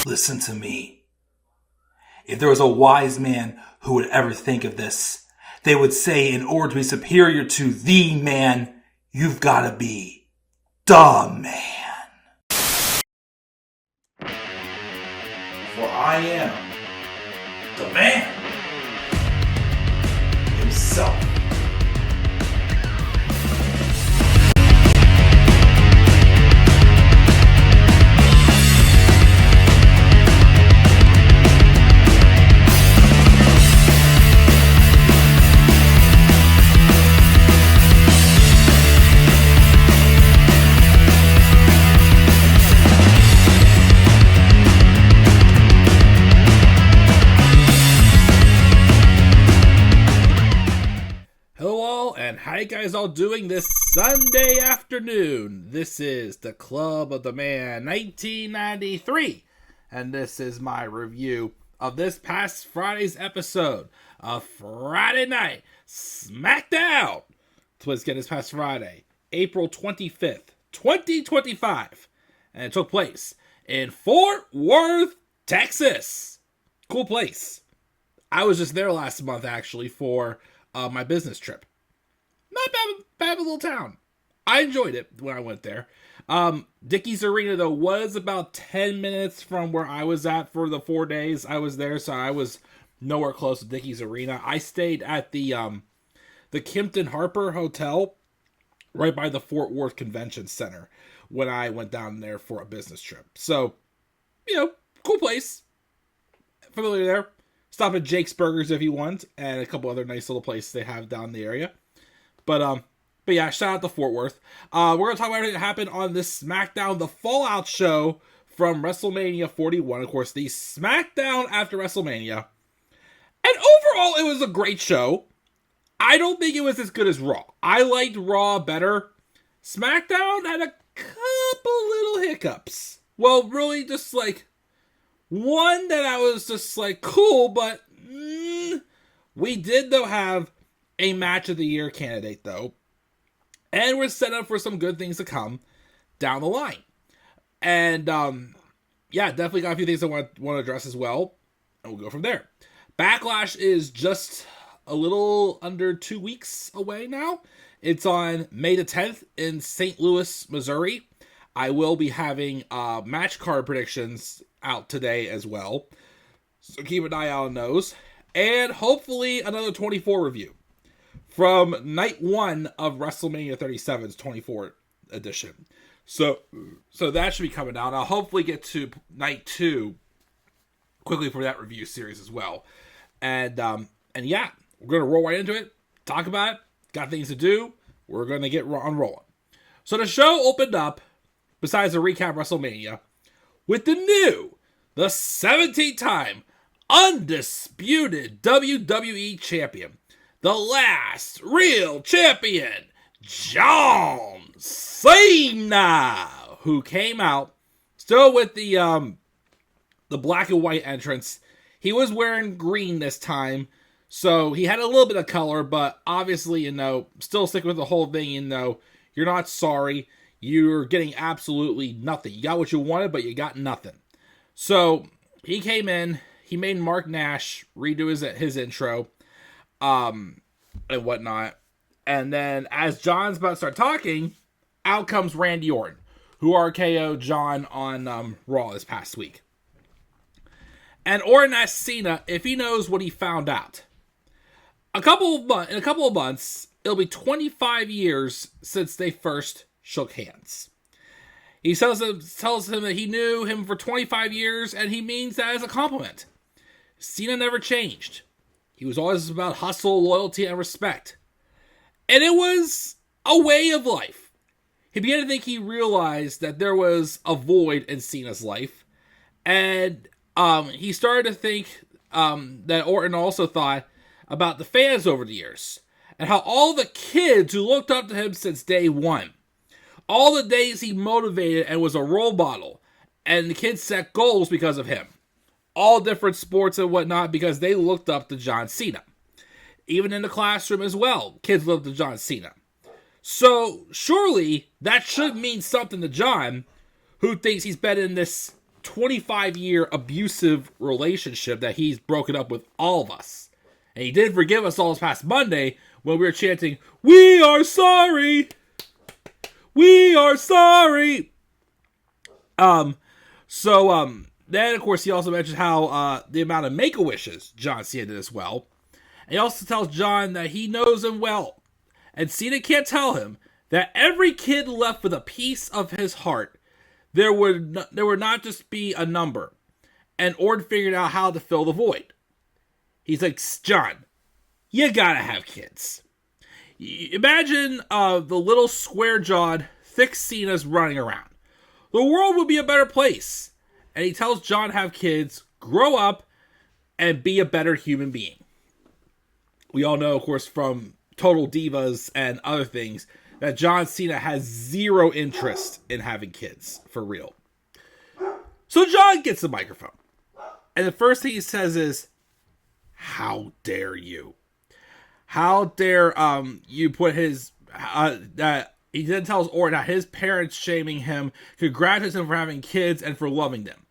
Listen to me. If there was a wise man who would ever think of this, they would say in order to be superior to the man, you've got to be the man. For I am the man himself. How you guys all doing this Sunday afternoon? This is the Club of the Man 1993, and this is my review of this past Friday's episode of Friday Night SmackDown. Let's get this past Friday, April 25th, 2025, and it took place in Fort Worth, Texas. Cool place. I was just there last month actually for my business trip. Not bad little town. I enjoyed it when I went there. Dickies Arena, though, was about 10 minutes from where I was at for the 4 days I was there, so I was nowhere close to Dickies Arena. I stayed at the Kimpton Harper Hotel right by the Fort Worth Convention Center when I went down there for a business trip. So, cool place. Familiar there. Stop at Jake's Burgers if you want, and a couple other nice little places they have down in the area. But yeah, shout out to Fort Worth. We're going to talk about everything that happened on this SmackDown, the Fallout show from WrestleMania 41. Of course, the SmackDown after WrestleMania. And overall, it was a great show. I don't think it was as good as Raw. I liked Raw better. SmackDown had a couple little hiccups. Well, really just like one that I was just like, cool, but we did, though, have a match of the year candidate, though. And we're set up for some good things to come down the line. And, yeah, definitely got a few things I want to address as well. And we'll go from there. Backlash is just a little under 2 weeks away now. It's on May the 10th in St. Louis, Missouri. I will be having match card predictions out today as well. So keep an eye out on those. And hopefully another 24 review from night one of WrestleMania 37's 24 edition. So that should be coming out. I'll hopefully get to night 2 quickly for that review series as well. And yeah, we're going to roll right into it, talk about it, got things to do. We're going to get on rolling. So the show opened up, besides a recap of WrestleMania, with the 17th time undisputed WWE champion, the last real champion, John Cena, who came out still with the black and white entrance. He was wearing green this time, so he had a little bit of color, but obviously, still sticking with the whole thing, you're not sorry. You're getting absolutely nothing. You got what you wanted, but you got nothing. So he came in, he made Mark Nash redo his intro, and whatnot. And then as John's about to start talking, out comes Randy Orton, who RKO'd John on Raw this past week. And Orton asked Cena if he knows what he found out. In a couple of months, it'll be 25 years since they first shook hands. He tells him that he knew him for 25 years, and he means that as a compliment. Cena never changed. He was always about hustle, loyalty, and respect. And it was a way of life. He began to think he realized that there was a void in Cena's life. And he started to think that Orton also thought about the fans over the years. And how all the kids who looked up to him since day one. All the days he motivated and was a role model. And the kids set goals because of him. All different sports and whatnot because they looked up to John Cena. Even in the classroom as well, kids looked up to John Cena. So surely that should mean something to John, who thinks he's been in this 25-year abusive relationship that he's broken up with all of us. And he did forgive us all this past Monday when we were chanting, "We are sorry! We are sorry!" Then, of course, he also mentioned how the amount of Make-A-Wishes John Cena did as well. And he also tells John that he knows him well. And Cena can't tell him that every kid left with a piece of his heart, there would not just be a number. And Orton figured out how to fill the void. He's like, "John, you gotta have kids." Imagine the little square-jawed, thick Cena's running around. The world would be a better place. And he tells John to have kids, grow up, and be a better human being. We all know, of course, from Total Divas and other things, that John Cena has zero interest in having kids, for real. So John gets the microphone. And the first thing he says is, "How dare you? How dare you put his..." He then tells Orton that his parents shaming him, congratulates him for having kids and for loving them.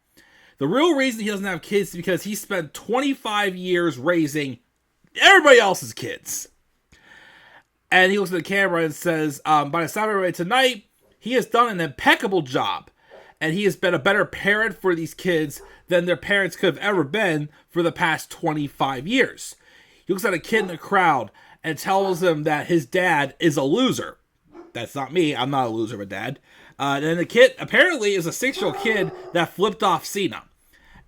The real reason he doesn't have kids is because he spent 25 years raising everybody else's kids. And he looks at the camera and says, by the time everybody tonight, he has done an impeccable job. And he has been a better parent for these kids than their parents could have ever been for the past 25 years. He looks at a kid in the crowd and tells him that his dad is a loser. That's not me. I'm not a loser of a dad. And the kid apparently is a 6-year-old kid that flipped off Cena.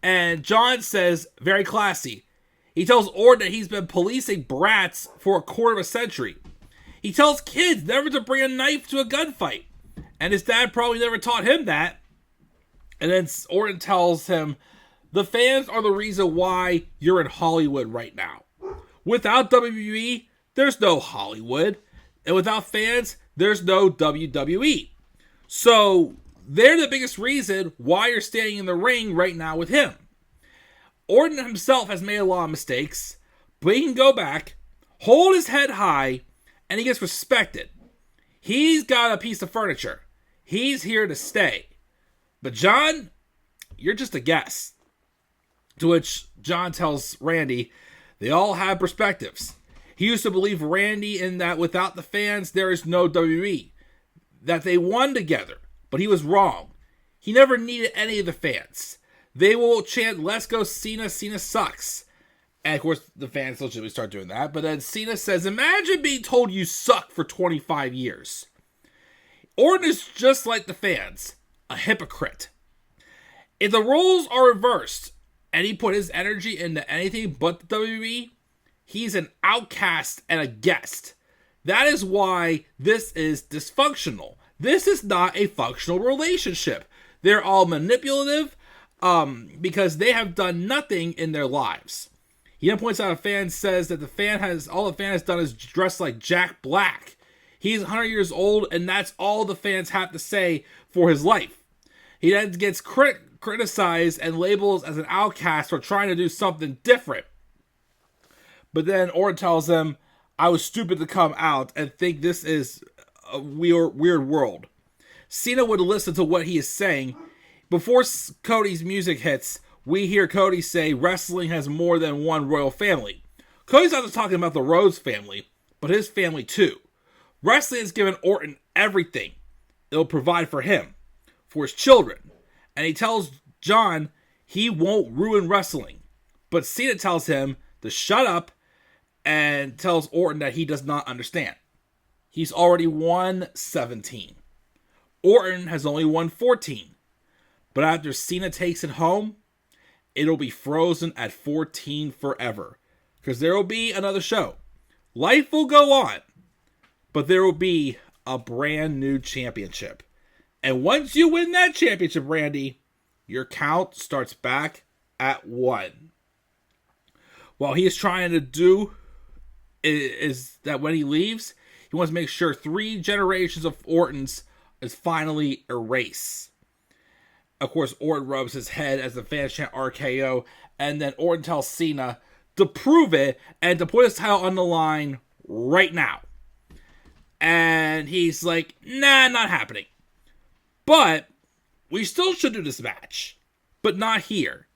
And John says, very classy, he tells Orton that he's been policing brats for a quarter of a century. He tells kids never to bring a knife to a gunfight. And his dad probably never taught him that. And then Orton tells him, the fans are the reason why you're in Hollywood right now. Without WWE, there's no Hollywood. And without fans, there's no WWE. So they're the biggest reason why you're standing in the ring right now with him. Orton himself has made a lot of mistakes, but he can go back, hold his head high, and he gets respected. He's got a piece of furniture. He's here to stay. But John, you're just a guest. To which John tells Randy, they all have perspectives. He used to believe Randy in that without the fans, there is no WWE. That they won together, but he was wrong. He never needed any of the fans. They will chant, "Let's go Cena, Cena sucks." And of course, the fans legitimately start doing that. But then Cena says, imagine being told you suck for 25 years. Orton is just like the fans, a hypocrite. If the roles are reversed, and he put his energy into anything but the WWE, he's an outcast and a guest. That is why this is dysfunctional. This is not a functional relationship. They're all manipulative because they have done nothing in their lives. He then points out a fan says that all the fan has done is dress like Jack Black. He's 100 years old and that's all the fans have to say for his life. He then gets criticized and labeled as an outcast for trying to do something different. But then Orton tells him, I was stupid to come out and think this is a weird world. Cena would listen to what he is saying. Before Cody's music hits, we hear Cody say wrestling has more than one royal family. Cody's not just talking about the Rhodes family, but his family too. Wrestling has given Orton everything. It'll provide for him, for his children. And he tells John he won't ruin wrestling. But Cena tells him to shut up and tells Orton that he does not understand. He's already won 17. Orton has only won 14. But after Cena takes it home, it'll be frozen at 14 forever. Because there will be another show. Life will go on. But there will be a brand new championship. And once you win that championship, Randy, your count starts back at 1. What he is trying to do is that when he leaves, he wants to make sure 3 generations of Ortons is finally erased. Of course, Orton rubs his head as the fans chant RKO, and then Orton tells Cena to prove it and to put his title on the line right now. And he's like, nah, not happening. But we still should do this match. but not here.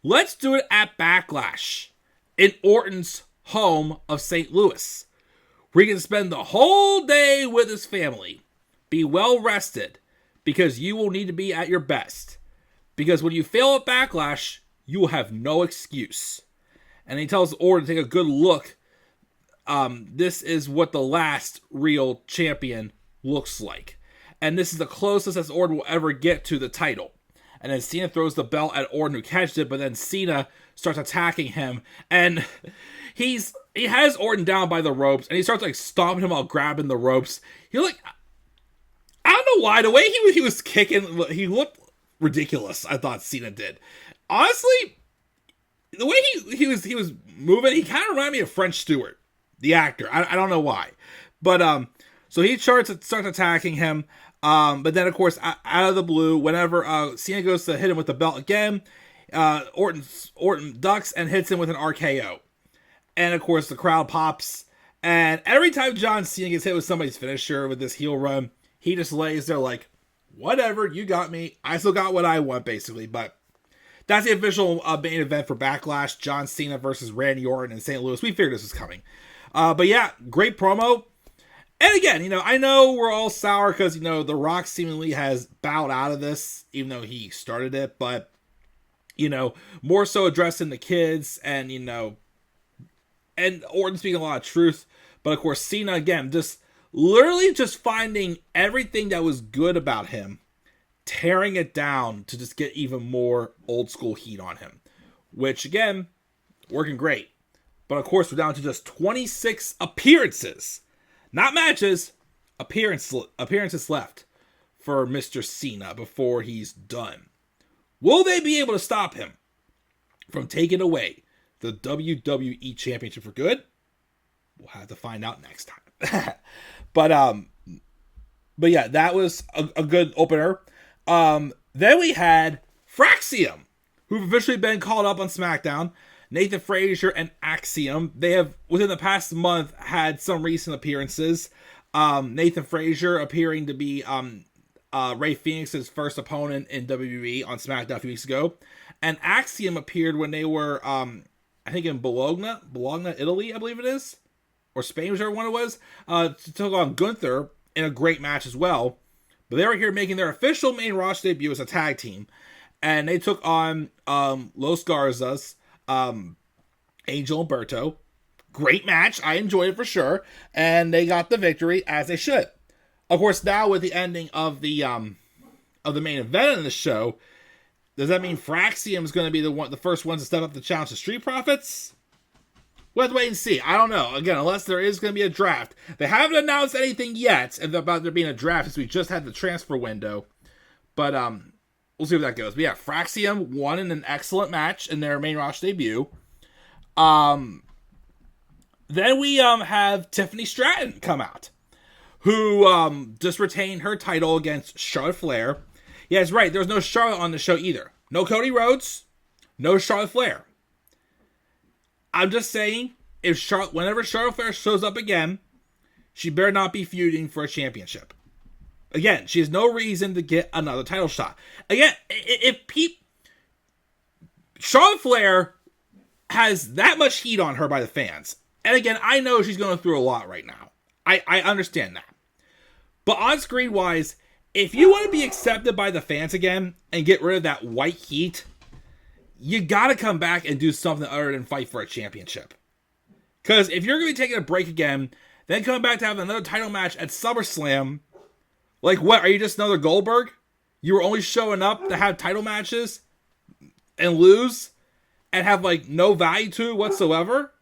Let's do it at Backlash in Orton's home of St. Louis, where he can spend the whole day with his family. Be well rested, because you will need to be at your best. Because when you fail at Backlash, you will have no excuse. And he tells Orton to take a good look. This is what the last real champion looks like. And this is the closest as Orton will ever get to the title. And then Cena throws the belt at Orton, who catches it, but then Cena starts attacking him. And he has Orton down by the ropes, and he starts like stomping him while grabbing the ropes. You're like, I don't know why, the way he was kicking, he looked ridiculous. I thought Cena did. Honestly, the way he was moving, he kind of reminded me of French Stewart, the actor. I don't know why, but so he starts attacking him. But then of course out of the blue, whenever Cena goes to hit him with the belt again, Orton ducks and hits him with an RKO, and of course the crowd pops. And every time John Cena gets hit with somebody's finisher with this heel run, he just lays there like, whatever, you got me. I still got what I want, basically. But that's the official main event for Backlash. John Cena versus Randy Orton in St. Louis. We figured this was coming. But yeah, great promo. And again, I know we're all sour because, The Rock seemingly has bowed out of this, even though he started it. But, more so addressing the kids and, and Orton speaking a lot of truth. But, of course, Cena, again, literally just finding everything that was good about him, tearing it down to just get even more old school heat on him, which again, working great. But of course, we're down to just 26 appearances, not matches, appearances left for Mr. Cena before he's done. Will they be able to stop him from taking away the WWE Championship for good? We'll have to find out next time. But yeah, that was a good opener. Then we had Fraxiom, who've officially been called up on SmackDown. Nathan Frazier and Axiom. They have, within the past month, had some recent appearances. Nathan Frazier appearing to be Rey Fenix's first opponent in WWE on SmackDown a few weeks ago. And Axiom appeared when they were, I think in Bologna, Italy, I believe it is. Or Spain, whichever one it was, to take on Gunther in a great match as well. But they were here making their official main roster debut as a tag team. And they took on Los Garzas, Angel and Berto. Great match. I enjoyed it for sure. And they got the victory, as they should. Of course, now with the ending of the main event in the show, does that mean Fraxiom is going to be the first one to step up to challenge the Street Profits? We'll have to wait and see. I don't know. Again, unless there is going to be a draft. They haven't announced anything yet about there being a draft, since we just had the transfer window. But we'll see where that goes. But yeah, Fraxiom won in an excellent match in their main roster debut. Then we have Tiffany Stratton come out, who just retained her title against Charlotte Flair. Yeah, it's right. There was no Charlotte on the show either. No Cody Rhodes. No Charlotte Flair. I'm just saying, whenever Charlotte Flair shows up again, she better not be feuding for a championship. Again, she has no reason to get another title shot. Again, Charlotte Flair has that much heat on her by the fans. And again, I know she's going through a lot right now. I understand that. But on-screen wise, if you want to be accepted by the fans again and get rid of that white heat, you gotta come back and do something other than fight for a championship. Because if you're going to be taking a break again, then coming back to have another title match at SummerSlam, like what, are you just another Goldberg? You were only showing up to have title matches and lose and have like no value to it whatsoever?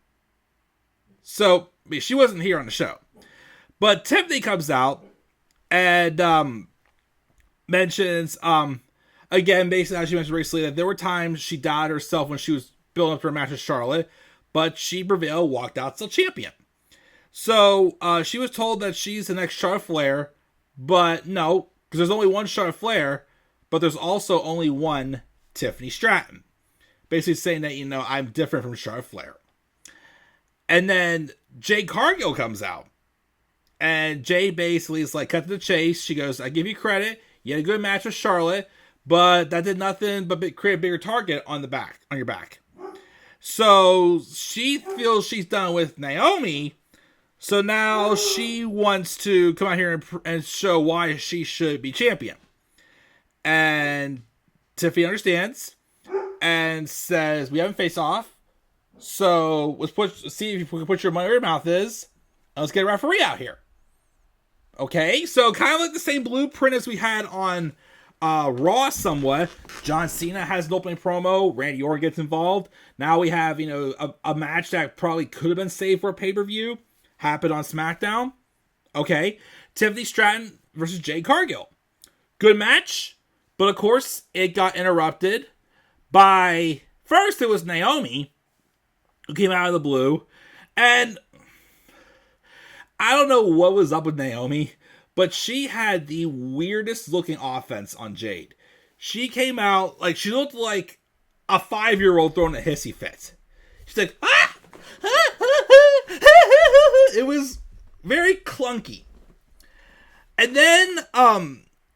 So, I mean, she wasn't here on the show. But Tiffany comes out and mentions, again, basically, as she mentioned recently, that there were times she doubted herself when she was building up her match with Charlotte, but she prevailed, walked out still champion. So she was told that she's the next Charlotte Flair, but no, because there's only one Charlotte Flair, but there's also only one Tiffany Stratton. Basically saying that, I'm different from Charlotte Flair. And then Jade Cargill comes out. And Jade basically is like, cut to the chase. She goes, I give you credit. You had a good match with Charlotte, But that did nothing but create a bigger target on your back. So she feels she's done with Naomi. So now she wants to come out here and show why she should be champion. And Tiffany understands and says, we haven't faced off. So let's see if we can put your money where your mouth is. And let's get a referee out here. Okay, so kind of like the same blueprint as we had on Raw somewhat. John Cena has an opening promo. Randy Orton gets involved. Now we have, a match that probably could have been saved for a pay-per-view. Happened on SmackDown. Okay. Tiffany Stratton versus Jade Cargill. Good match. But of course, it got interrupted by... First, it was Naomi, who came out of the blue. And I don't know what was up with Naomi, but she had the weirdest looking offense on Jade. She came out like she looked like a 5-year-old throwing a hissy fit. She's like, ah! It was very clunky. And then,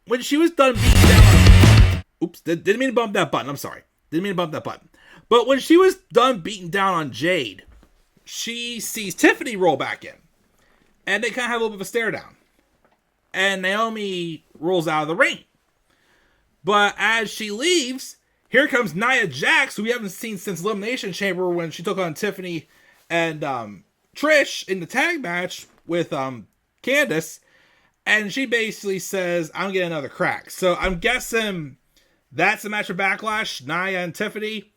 when she was done beating down... Oops, didn't mean to bump that button. I'm sorry. Didn't mean to bump that button. But when she was done beating down on Jade, she sees Tiffany roll back in. And they kind of have a little bit of a stare down. And Naomi rolls out of the ring. But as she leaves, here comes Nia Jax, who we haven't seen since Elimination Chamber when she took on Tiffany and Trish in the tag match with Candice. And she basically says, I'm getting another crack. So I'm guessing that's the match for Backlash. Nia and Tiffany.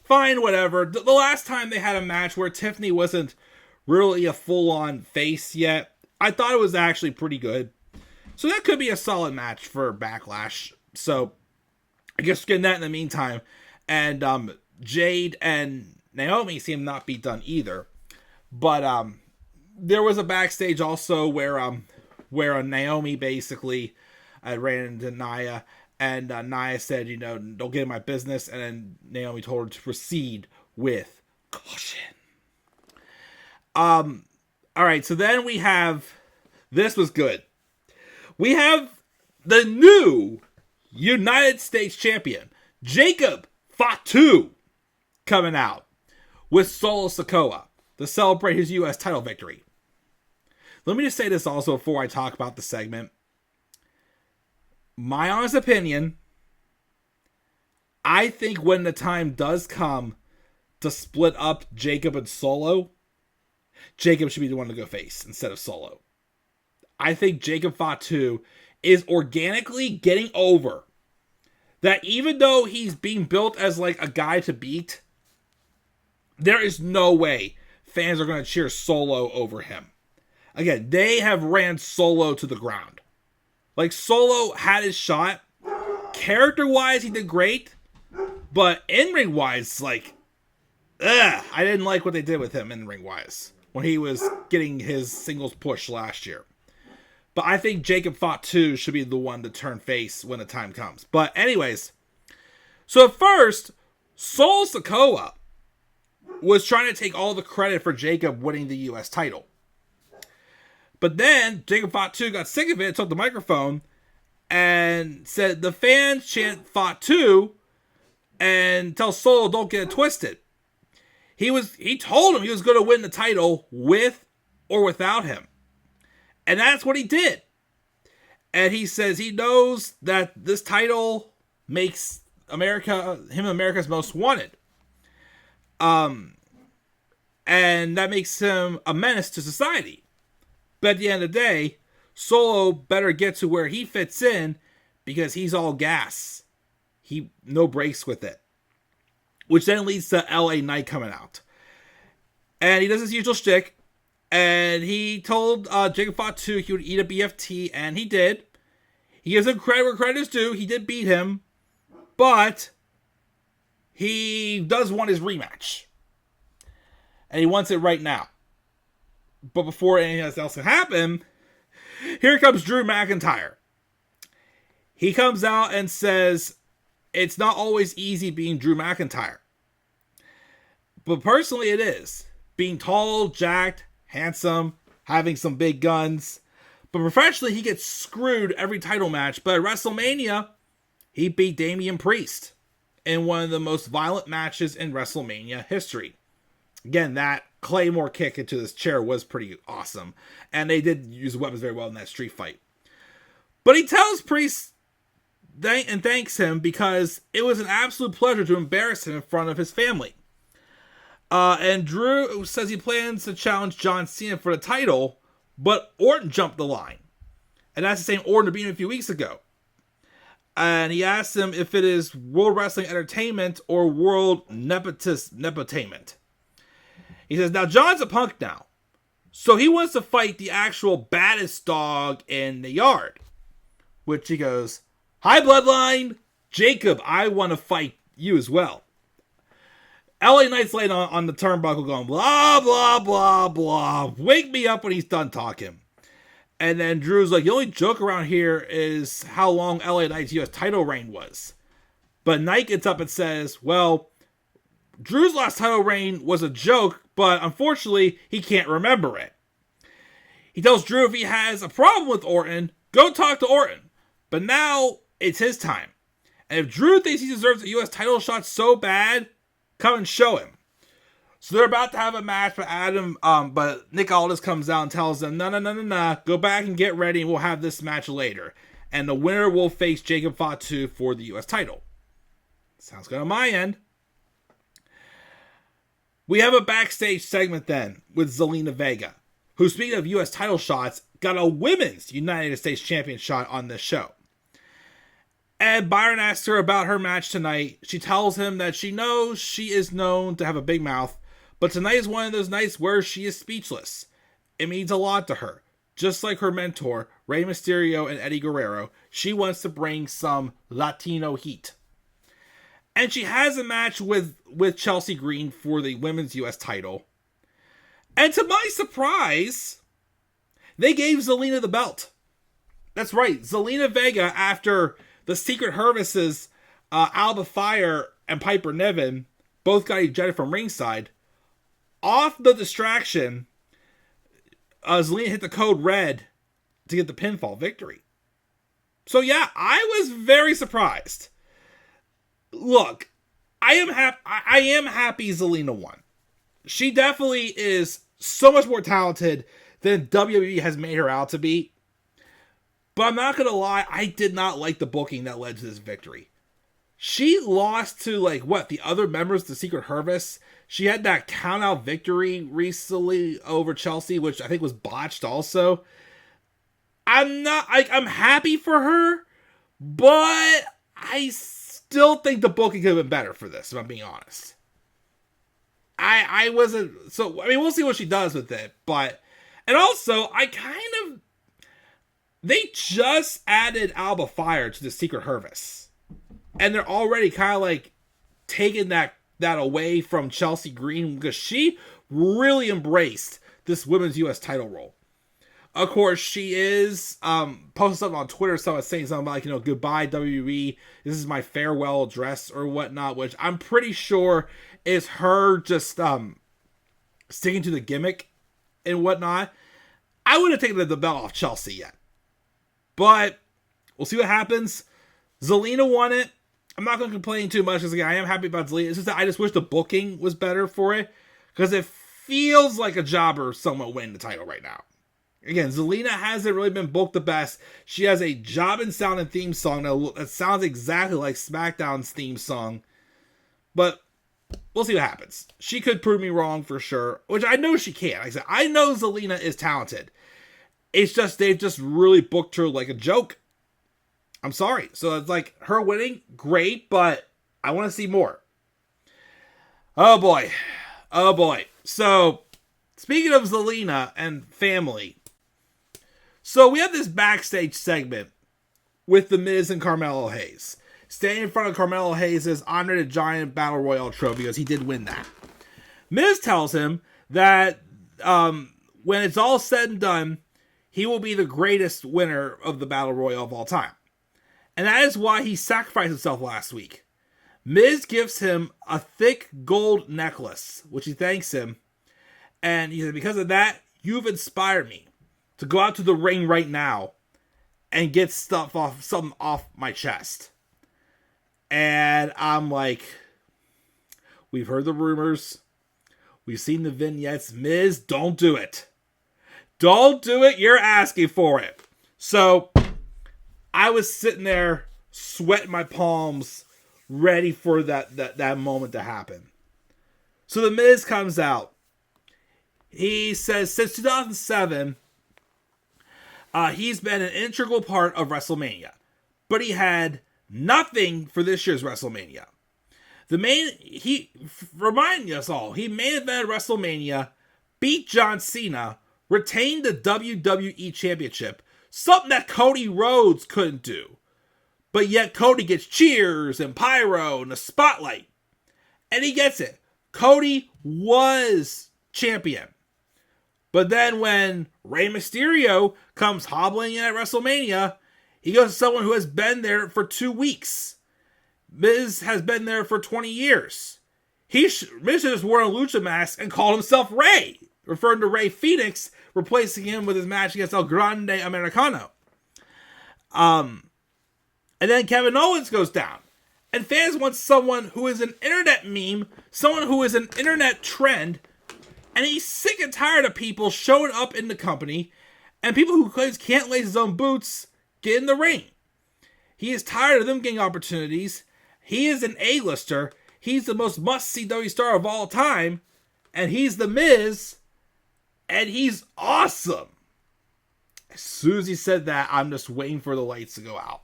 Fine, whatever. The last time they had a match where Tiffany wasn't really a full-on face yet, I thought it was actually pretty good. So that could be a solid match for Backlash. So I guess getting that in the meantime. And Jade and Naomi seem not be done either. But there was a backstage also where Naomi basically ran into Nia. And Nia said, don't get in my business. And then Naomi told her to proceed with caution. All right, so then we have, this was good. We have the new United States champion, Jacob Fatu, coming out with Solo Sikoa to celebrate his U.S. title victory. Let me just say this also before I talk about the segment. My honest opinion, I think when the time does come to split up Jacob and Solo, Jacob should be the one to go face instead of Solo. I think Jacob Fatu is organically getting over that even though he's being built as like a guy to beat, there is no way fans are going to cheer Solo over him. Again, they have ran Solo to the ground. Like, Solo had his shot. Character-wise, he did great. But in-ring wise, like, I didn't like what they did with him in-ring wise when he was getting his singles push last year. But I think Jacob Fatu should be the one to turn face when the time comes. But anyways, so at first, Solo Sikoa was trying to take all the credit for Jacob winning the U.S. title. But then Jacob Fatu got sick of it, took the microphone, and said the fans chant Fatu and tell Solo don't get it twisted. He told him he was going to win the title with or without him. And that's what he did. And he says he knows that this title makes him America's most wanted. And that makes him a menace to society. But at the end of the day, Solo better get to where he fits in because he's all gas. No breaks with it. Which then leads to LA Knight coming out. And he does his usual shtick. And he told Jacob Fatu he would eat a BFT, and he did. He gives him credit where credit is due. He did beat him. But he does want his rematch. And he wants it right now. But before anything else can happen, here comes Drew McIntyre. He comes out and says, it's not always easy being Drew McIntyre. But personally it is. Being tall, jacked, handsome, having some big guns. But professionally he gets screwed every title match. But at WrestleMania, He beat Damian Priest in one of the most violent matches in WrestleMania history. Again, that Claymore kick into this chair was pretty awesome. And they did use weapons very well in that street fight. But he tells Priest and thanks him because it was an absolute pleasure to embarrass him in front of his family. And Drew says he plans to challenge John Cena for the title, but Orton jumped the line. And that's the same Orton to beat him a few weeks ago. And he asks him if it is World Wrestling Entertainment or World Nepotainment. He says, now John's a punk now, so he wants to fight the actual baddest dog in the yard. Which he goes, hi Bloodline, Jacob, I want to fight you as well. LA Knight's laying on the turnbuckle going, blah, blah, blah, blah. Wake me up when he's done talking. And then Drew's like, the only joke around here is how long LA Knight's US title reign was. But Knight gets up and says, well, Drew's last title reign was a joke, but unfortunately, he can't remember it. He tells Drew if he has a problem with Orton, go talk to Orton. But now, it's his time. And if Drew thinks he deserves a US title shot so bad, come and show him. So they're about to have a match, but Nick Aldis comes out and tells them, no, go back and get ready and we'll have this match later. And the winner will face Jacob Fatu for the US title. Sounds good on my end. We have a backstage segment then with Zelina Vega, who, speaking of US title shots, got a women's United States champion shot on this show. And Byron asks her about her match tonight. She tells him that she knows she is known to have a big mouth, but tonight is one of those nights where she is speechless. It means a lot to her. Just like her mentor, Rey Mysterio and Eddie Guerrero, she wants to bring some Latino heat. And she has a match with Chelsea Green for the women's US title. And to my surprise, they gave Zelina the belt. That's right, Zelina Vega, after the Secret Services, Alba Fire and Piper Niven both got ejected from ringside. Off the distraction, Zelina hit the code red to get the pinfall victory. So yeah, I was very surprised. Look, I am happy Zelina won. She definitely is so much more talented than WWE has made her out to be. But I'm not going to lie, I did not like the booking that led to this victory. She lost to, the other members of the Secret Service. She had that count-out victory recently over Chelsea, which I think was botched also. I'm happy for her, but I still think the booking could have been better for this, if I'm being honest. I wasn't, we'll see what she does with it, and also, they just added Alba Fire to the Secret Service. And they're already kind of taking that away from Chelsea Green because she really embraced this women's US title role. Of course, she is posting something on Twitter, saying something about, goodbye WWE, this is my farewell address or whatnot, which I'm pretty sure is her just sticking to the gimmick and whatnot. I wouldn't have taken the belt off Chelsea yet. But we'll see what happens. Zelina won it. I'm not going to complain too much because I am happy about Zelina. It's just that I just wish the booking was better for it because it feels like a jobber somewhat winning the title right now. Again, Zelina hasn't really been booked the best. She has a jobbing sounding theme song that sounds exactly like SmackDown's theme song. But we'll see what happens. She could prove me wrong for sure, which I know she can. Like I said, I know Zelina is talented. It's just they've just really booked her like a joke. I'm sorry. So it's her winning, great, but I want to see more. Oh boy. So, speaking of Zelina and family, so we have this backstage segment with The Miz and Carmelo Hayes. Standing in front of Carmelo Hayes' Andre the Giant Battle Royale trophy because he did win that. Miz tells him that when it's all said and done, he will be the greatest winner of the Battle Royale of all time. And that is why he sacrificed himself last week. Miz gives him a thick gold necklace, which he thanks him. And he said, because of that, you've inspired me to go out to the ring right now and get something off my chest. And I'm like, we've heard the rumors. We've seen the vignettes. Miz, don't do it. Don't do it. You're asking for it. So I was sitting there sweating my palms, ready for that moment to happen. So the Miz comes out. He says since 2007, he's been an integral part of WrestleMania. But he had nothing for this year's WrestleMania. Remind us all, he main evented WrestleMania, beat John Cena, retained the WWE Championship, something that Cody Rhodes couldn't do. But yet Cody gets cheers and pyro and a spotlight. And he gets it. Cody was champion. But then when Rey Mysterio comes hobbling in at WrestleMania, he goes to someone who has been there for 2 weeks. Miz has been there for 20 years. Miz just wore a lucha mask and called himself Rey, referring to Rey Fenix, replacing him with his match against El Grande Americano. And then Kevin Owens goes down. And fans want someone who is an internet meme, someone who is an internet trend, and he's sick and tired of people showing up in the company and people who claims can't lace his own boots get in the ring. He is tired of them getting opportunities. He is an A-lister. He's the most must-see WWE star of all time. And he's the Miz. And he's awesome. As soon as he said that, I'm just waiting for the lights to go out.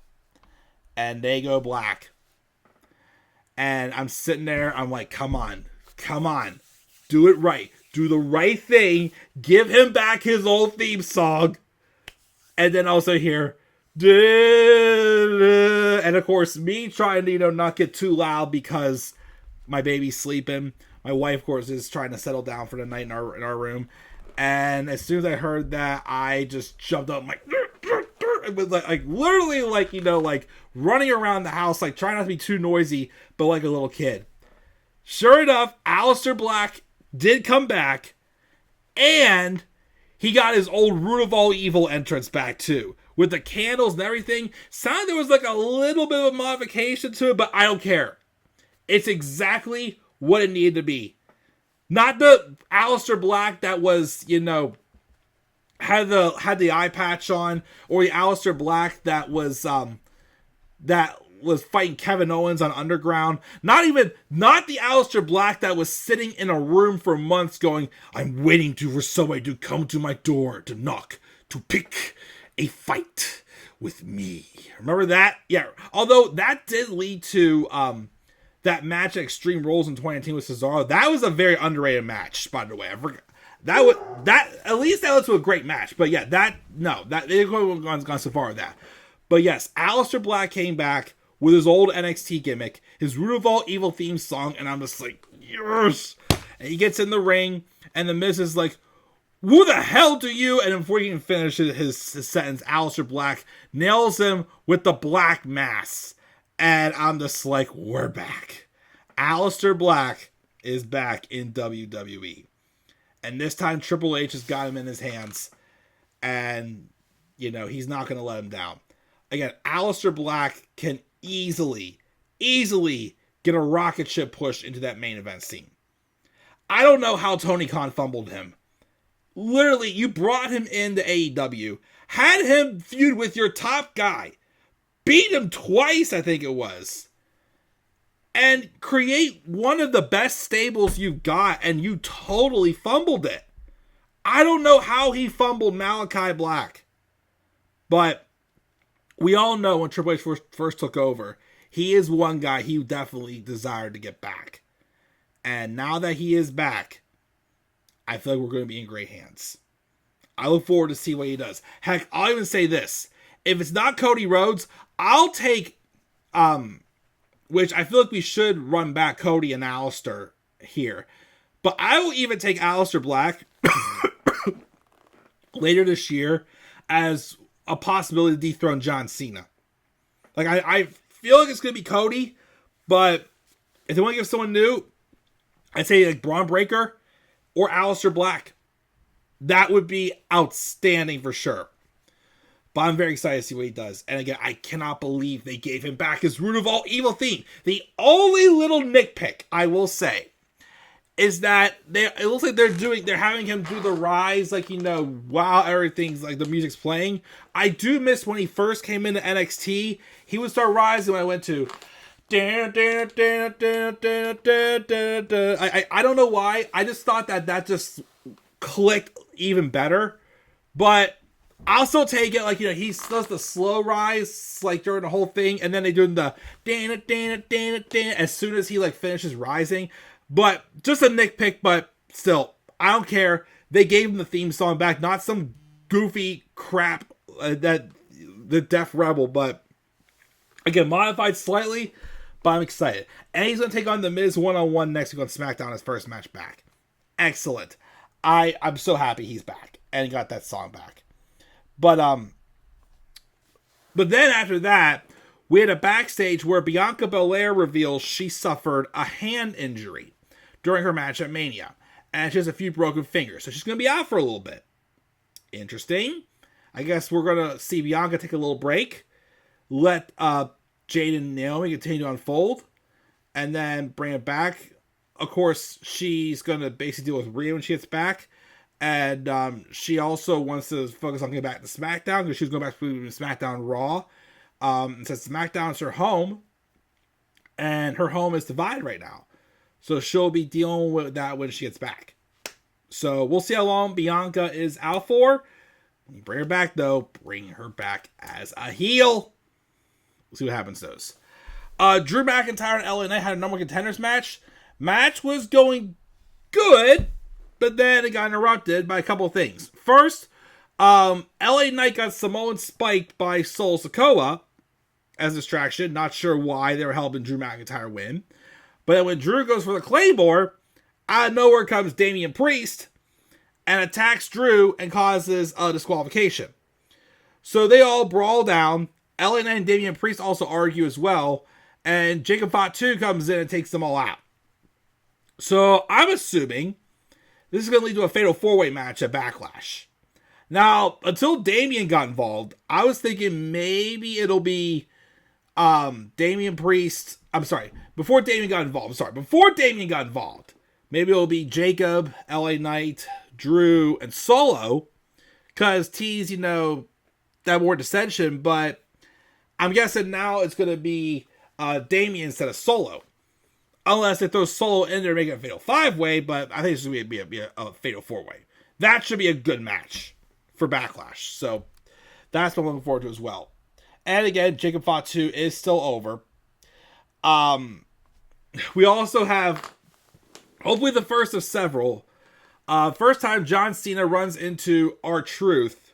And they go black. And I'm sitting there. I'm like, come on. Do it right. Do the right thing. Give him back his old theme song. And then also hear... And of course, me trying to, not get too loud because my baby's sleeping. My wife, of course, is trying to settle down for the night in our room. And as soon as I heard that, I just jumped up, like, it was like literally like running around the house, like trying not to be too noisy, but like a little kid. Sure enough, Aleister Black did come back, and he got his old Root of All Evil entrance back too. With the candles and everything. Sounded there was like a little bit of a modification to it, but I don't care. It's exactly what it needed to be. Not the Aleister Black that was, had the eye patch on, or the Aleister Black that was fighting Kevin Owens on Underground. Not the Aleister Black that was sitting in a room for months going, I'm waiting for somebody to come to my door to knock, to pick a fight with me. Remember that? Yeah. Although that did lead to that match at Extreme Rules in 2019 with Cesaro. That was a very underrated match, by the way. I forgot. At least that led to a great match. But yeah, they haven't gone so far with that. But yes, Aleister Black came back with his old NXT gimmick, his Root of All Evil theme song, and I'm just like, yes! And he gets in the ring, and the Miz is like, who the hell do you? And before he can finish his sentence, Aleister Black nails him with the black mass. And I'm just like, we're back. Aleister Black is back in WWE. And this time Triple H has got him in his hands. And, he's not going to let him down. Again, Aleister Black can easily get a rocket ship push into that main event scene. I don't know how Tony Khan fumbled him. Literally, you brought him into AEW, had him feud with your top guy, beat him twice, I think it was, and create one of the best stables you've got, and you totally fumbled it. I don't know how he fumbled Malachi Black, but we all know when Triple H first took over, he is one guy he definitely desired to get back. And now that he is back, I feel like we're going to be in great hands. I look forward to see what he does. Heck, I'll even say this. If it's not Cody Rhodes, I'll take, which I feel like we should run back Cody and Aleister here. But I will even take Aleister Black later this year as a possibility to dethrone John Cena. Like, I feel like it's going to be Cody, but if they want to give someone new, I'd say like Braun Breaker or Aleister Black. That would be outstanding for sure. But I'm very excited to see what he does. And again, I cannot believe they gave him back his Root of All Evil theme. The only little nitpick I will say is that it looks like they're having him do the rise, like, while everything's like the music's playing. I do miss when he first came into NXT. He would start rising when I went to I don't know why. I just thought that just clicked even better. But I'll still take it. Like, he does the slow rise, like, during the whole thing. And then they do the as soon as he, like, finishes rising. But just a nitpick, but still, I don't care. They gave him the theme song back. Not some goofy crap that the Def Rebel. But, again, modified slightly. But I'm excited. And he's going to take on The Miz one-on-one next week on SmackDown, his first match back. Excellent. I'm so happy he's back. And he got that song back. But then after that, we had a backstage where Bianca Belair reveals she suffered a hand injury during her match at Mania. And she has a few broken fingers. So she's going to be out for a little bit. Interesting. I guess we're going to see Bianca take a little break. Let Jade and Naomi continue to unfold. And then bring it back. Of course, she's going to basically deal with Rhea when she gets back. And she also wants to focus on getting back to SmackDown because she's going back to SmackDown Raw. Since SmackDown is her home, and her home is divided right now. So she'll be dealing with that when she gets back. So we'll see how long Bianca is out for. When you bring her back, though, bring her back as a heel. We'll see what happens to those. Drew McIntyre and LA Knight had a number one contenders match. Match was going good. But then it got interrupted by a couple of things. First, LA Knight got Samoan spiked by Sol Sikoa as a distraction. Not sure why they were helping Drew McIntyre win. But then when Drew goes for the Claymore, out of nowhere comes Damian Priest and attacks Drew and causes a disqualification. So they all brawl down. LA Knight and Damian Priest also argue as well. And Jacob Fatu comes in and takes them all out. So I'm assuming this is going to lead to a fatal four-way match at Backlash. Now, until Damian got involved, I was thinking maybe it'll be Damian Priest. I'm sorry. Before Damian got involved, maybe it'll be Jacob, LA Knight, Drew, and Solo. Because tease, that more dissension. But I'm guessing now it's going to be Damian instead of Solo. Unless they throw Solo in there and make it a fatal five-way, but I think it's going to be a fatal four-way. That should be a good match for Backlash. So that's what I'm looking forward to as well. And again, Jacob Fatu is still over. We also have, hopefully the first of several, first time John Cena runs into R-Truth,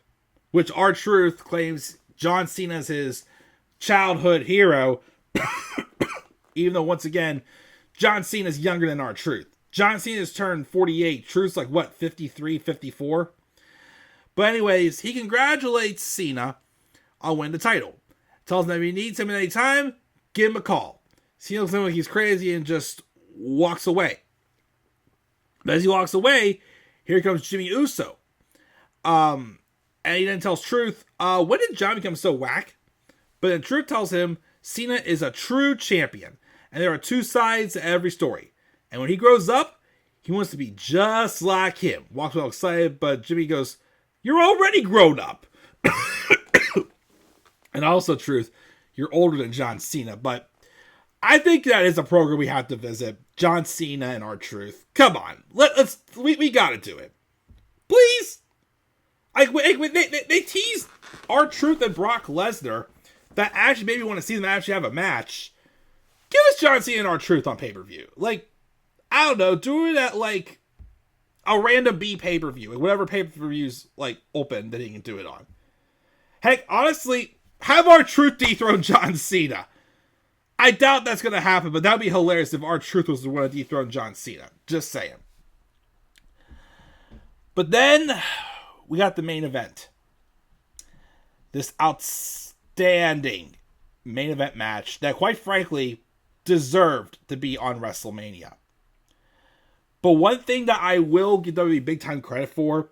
which R-Truth claims John Cena is his childhood hero. Even though, once again, John Cena is younger than R-Truth. John Cena's turned 48. Truth's like, 53, 54? But anyways, he congratulates Cena on winning the title. Tells him that if he needs him at any time, give him a call. Cena looks like he's crazy and just walks away. But as he walks away, here comes Jimmy Uso. And he then tells Truth, when did John become so whack? But then Truth tells him Cena is a true champion. And there are two sides to every story. And when he grows up, he wants to be just like him. Walks all excited, but Jimmy goes, "You're already grown up." And also, Truth, you're older than John Cena. But I think that is a program we have to visit. John Cena and R-Truth. Come on. We got to do it. Please. They teased R-Truth and Brock Lesnar that actually maybe want to see them actually have a match. Give us John Cena and R-Truth on pay-per-view. Like, I don't know, do it at, like, a random B pay-per-view. Like, whatever pay-per-view's, like, open that he can do it on. Heck, honestly, have R-Truth dethrone John Cena. I doubt that's going to happen, but that would be hilarious if R-Truth was the one to dethrone John Cena. Just saying. But then, we got the main event. This outstanding main event match that, quite frankly, deserved to be on WrestleMania. But one thing that I will give WWE big time credit for,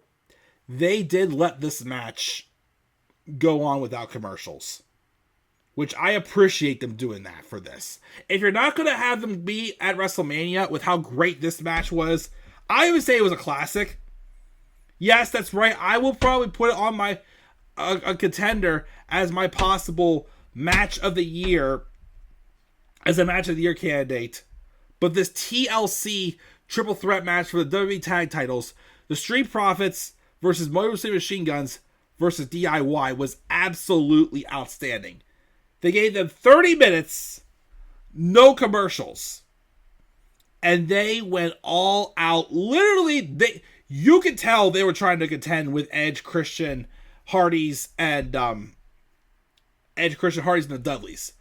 they did let this match go on without commercials. Which I appreciate them doing that for this. If you're not going to have them be at WrestleMania with how great this match was, I would say it was a classic. Yes, that's right. I will probably put it on my a contender as my possible match of the year, as a match of the year candidate. But this TLC triple threat match for the WWE tag titles, the Street Profits versus Motor City Machine Guns versus DIY, was absolutely outstanding. They gave them 30 minutes, no commercials. And they went all out. Literally, you could tell they were trying to contend with Edge, Christian, Hardys, and the Dudleys.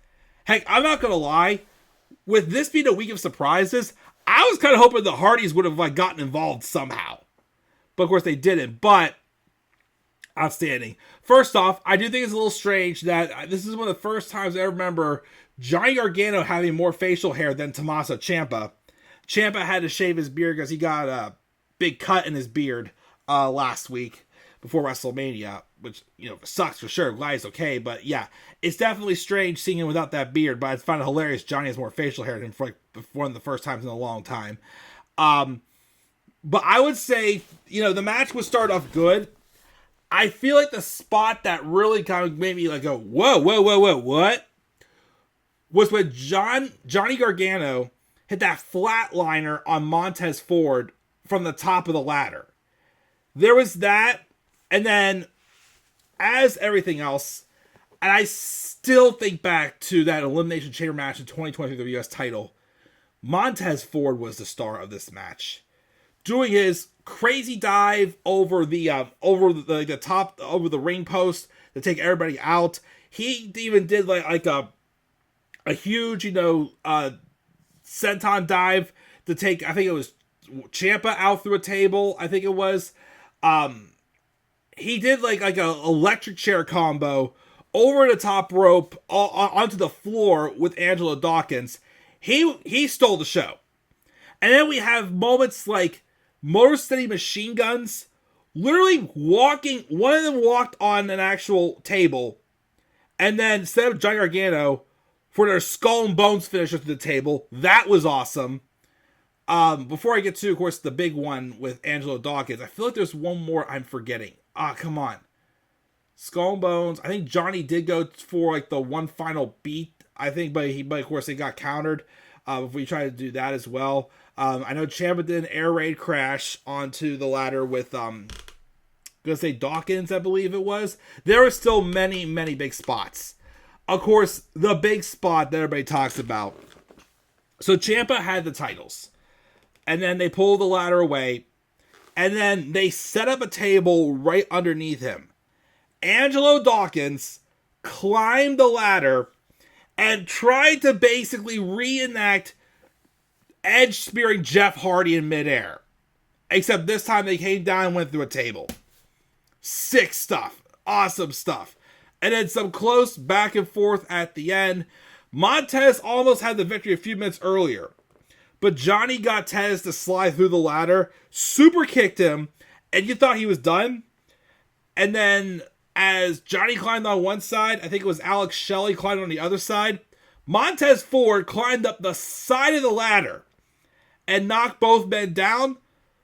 Heck, I'm not going to lie. With this being a week of surprises, I was kind of hoping the Hardys would have gotten involved somehow. But of course they didn't. But outstanding. First off, I do think it's a little strange that this is one of the first times I remember Johnny Gargano having more facial hair than Tommaso Ciampa. Ciampa had to shave his beard because he got a big cut in his beard last week before WrestleMania, which, sucks for sure. Glad he's okay, but yeah, it's definitely strange seeing him without that beard, but I find it hilarious Johnny has more facial hair than for one of the first times in a long time. But I would say, the match would start off good. I feel like the spot that really kind of made me go, whoa, what? Was when Johnny Gargano hit that flatliner on Montez Ford from the top of the ladder. There was that, and then, as everything else, and I still think back to that Elimination Chamber match in 2020 for the US title, Montez Ford was the star of this match. Doing his crazy dive over the top, over the ring post to take everybody out. He even did a huge, senton dive to take, I think it was Ciampa out through a table. I think it was. He did like an electric chair combo over the top rope onto the floor with Angelo Dawkins. He stole the show. And then we have moments like Motor City Machine Guns literally walking. One of them walked on an actual table and then set up Johnny Gargano for their skull and bones finisher to the table. That was awesome. Before I get to, of course, the big one with Angelo Dawkins, I feel like there's one more I'm forgetting. Come on. Skull and Bones. I think Johnny did go for the one final beat, I think, but of course they got countered. If we try to do that as well. I know Ciampa did an air raid crash onto the ladder with, Dawkins, I believe it was. There were still many, many big spots. Of course, the big spot that everybody talks about. So Ciampa had the titles. And then they pulled the ladder away. And then they set up a table right underneath him. Angelo Dawkins climbed the ladder and tried to basically reenact Edge spearing Jeff Hardy in midair. Except this time they came down and went through a table. Sick stuff. Awesome stuff. And then some close back and forth at the end. Montez almost had the victory a few minutes earlier. But Johnny got Tez to slide through the ladder, super kicked him, and you thought he was done. And then as Johnny climbed on one side, I think it was Alex Shelley climbed on the other side, Montez Ford climbed up the side of the ladder and knocked both men down,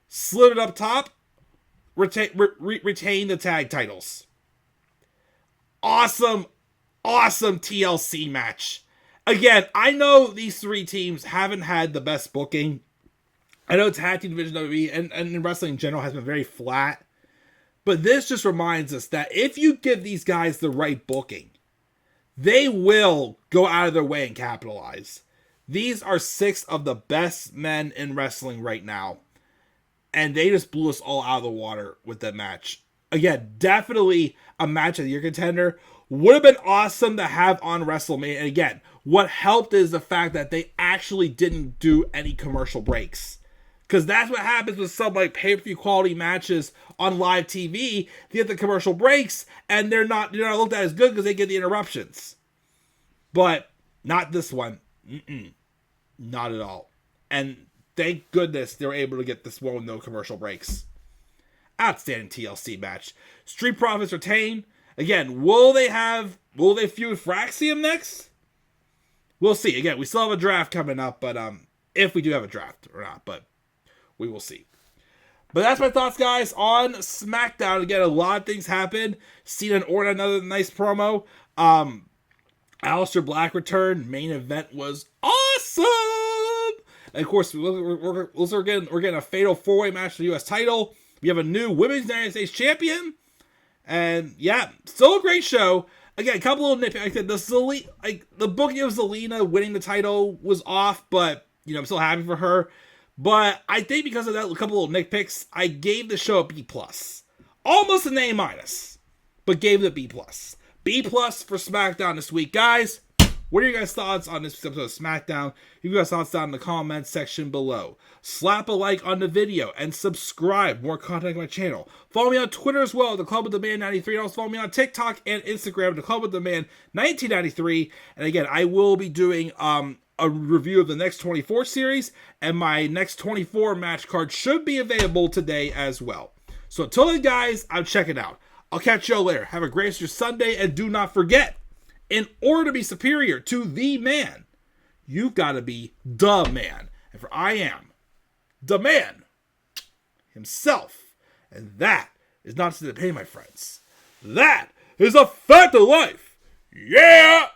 slid it up top, retained the tag titles. Awesome TLC match. Again, I know these three teams haven't had the best booking. I know tag team division WWE and wrestling in general has been very flat. But this just reminds us that if you give these guys the right booking, they will go out of their way and capitalize. These are 6 of the best men in wrestling right now. And they just blew us all out of the water with that match. Again, definitely a match of the year contender. Would have been awesome to have on WrestleMania. And again, what helped is the fact that they actually didn't do any commercial breaks. Because that's what happens with some pay-per-view quality matches on live TV. They get the commercial breaks and they're not looked at as good because they get the interruptions. But not this one. Not at all. And thank goodness they were able to get this one with no commercial breaks. Outstanding TLC match. Street Profits retain Again, will they feud Fraxiom next? We'll see. Again, we still have a draft coming up, but if we do have a draft or not, but we will see. But that's my thoughts, guys, on SmackDown. Again, a lot of things happened. Cena and Orton, another nice promo. Aleister Black returned. Main event was awesome. And of course, we're getting a fatal 4-way match for the U.S. title. We have a new Women's United States champion. And yeah, still a great show. Again, a couple of nitpicks. The booking of Zelina winning the title was off, but I'm still happy for her. But I think because of that, a couple of nitpicks, I gave the show a B+. Almost an A-, but gave it a B+. B+ for SmackDown this week. Guys, what are your guys' thoughts on this episode of SmackDown? You guys' thoughts down in the comments section below. Slap a like on the video and subscribe. More content on my channel. Follow me on Twitter as well, The Club with the Man 93. And also follow me on TikTok and Instagram, The Club with the Man 1993. And again, I will be doing a review of the next 24 series, and my next 24 match card should be available today as well. So until then, guys, I'm checking out. I'll catch y'all later. Have a great rest of your Sunday, and do not forget, in order to be superior to the man, you've got to be the man. And for I am the man himself. And that is not to the pain, my friends. That is a fact of life. Yeah!